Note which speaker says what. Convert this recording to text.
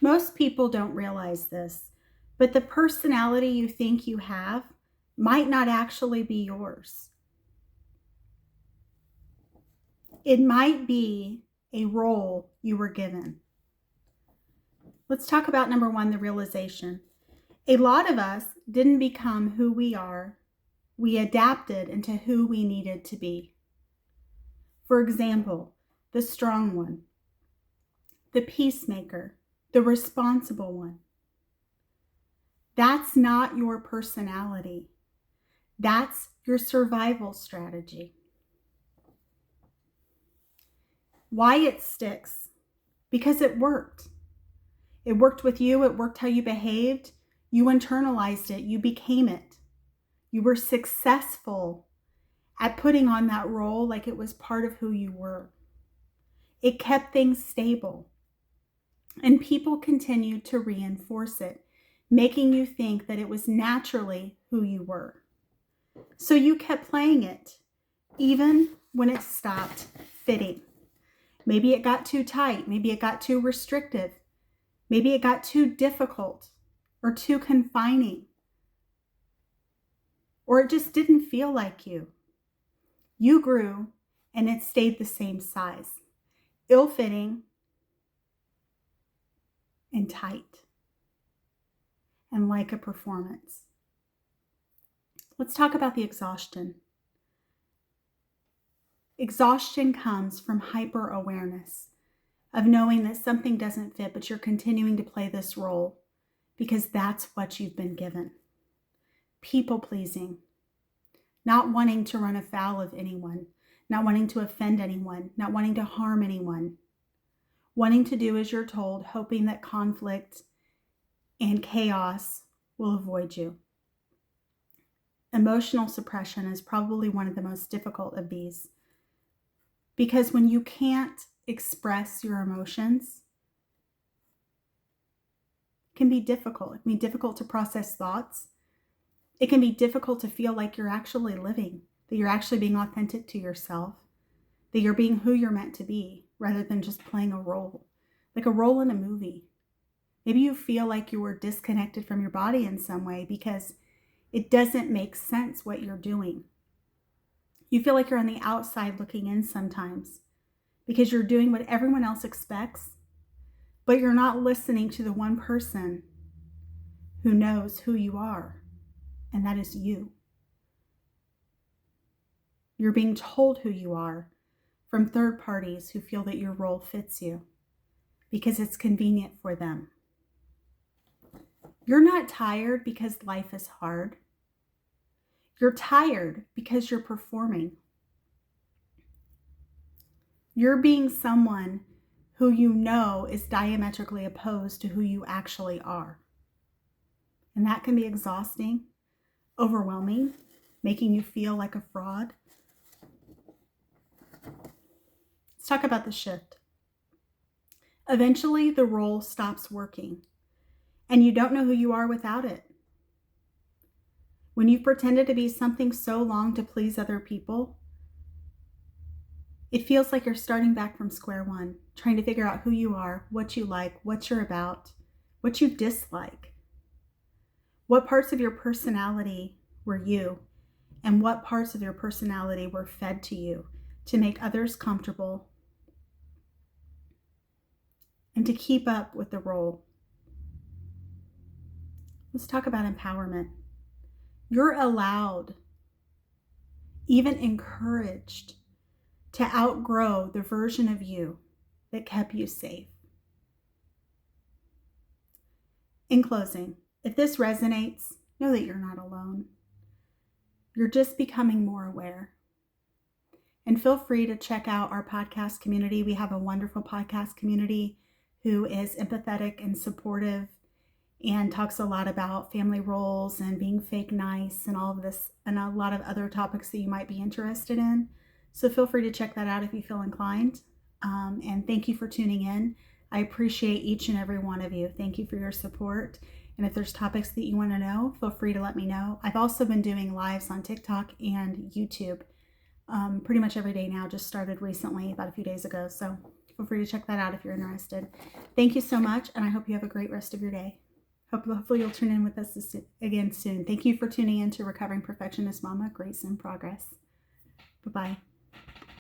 Speaker 1: Most people don't realize this, but the personality you think you have might not actually be yours. It might be a role you were given. Let's talk about number one, the realization. A lot of us didn't become who we are. We adapted into who we needed to be. For example, the strong one, the peacemaker, the responsible one. That's not your personality. That's your survival strategy. Why it sticks? Because it worked. It worked with you. It worked how you behaved. You internalized it. You became it. You were successful at putting on that role like it was part of who you were. It kept things stable. And people continued to reinforce it, making you think that it was naturally who you were. So you kept playing it, even when it stopped fitting. Maybe it got too tight. Maybe it got too restrictive. Maybe it got too difficult or too confining. Or it just didn't feel like you. You grew and it stayed the same size, ill-fitting and tight and like a performance. Let's talk about the exhaustion. Exhaustion comes from hyper-awareness of knowing that something doesn't fit, but you're continuing to play this role because that's what you've been given. People-pleasing, not wanting to run afoul of anyone, not wanting to offend anyone, not wanting to harm anyone, wanting to do as you're told, hoping that conflict and chaos will avoid you. Emotional suppression is probably one of the most difficult of these, because when you can't express your emotions, it can be difficult. It can be difficult to process thoughts. It can be difficult to feel like you're actually living, that you're actually being authentic to yourself, that you're being who you're meant to be rather than just playing a role, like a role in a movie. Maybe you feel like you were disconnected from your body in some way because it doesn't make sense what you're doing. You feel like you're on the outside looking in sometimes because you're doing what everyone else expects, but you're not listening to the one person who knows who you are, and that is you. You're being told who you are from third parties who feel that your role fits you because it's convenient for them. You're not tired because life is hard. You're tired because you're performing. You're being someone who you know is diametrically opposed to who you actually are. And that can be exhausting, overwhelming, making you feel like a fraud. Let's talk about the shift. Eventually, the role stops working, and you don't know who you are without it. When you've pretended to be something so long to please other people, it feels like you're starting back from square one, trying to figure out who you are, what you like, what you're about, what you dislike. What parts of your personality were you, and what parts of your personality were fed to you to make others comfortable and to keep up with the role. Let's talk about empowerment. You're allowed, even encouraged, to outgrow the version of you that kept you safe. In closing, if this resonates, know that you're not alone. You're just becoming more aware. And feel free to check out our podcast community. We have a wonderful podcast community who is empathetic and supportive and talks a lot about family roles and being fake nice and all of this and a lot of other topics that you might be interested in. So feel free to check that out if you feel inclined. And thank you for tuning in. I appreciate each and every one of you. Thank you for your support. And if there's topics that you want to know, feel free to let me know. I've also been doing lives on TikTok and YouTube pretty much every day now, just started recently, about a few days ago. So Feel free to check that out if you're interested. Thank you so much, and I hope you have a great rest of your day. Hopefully you'll tune in with us again soon. Thank you for tuning in to Recovering Perfectionist Mama, Grace in Progress. Bye-bye.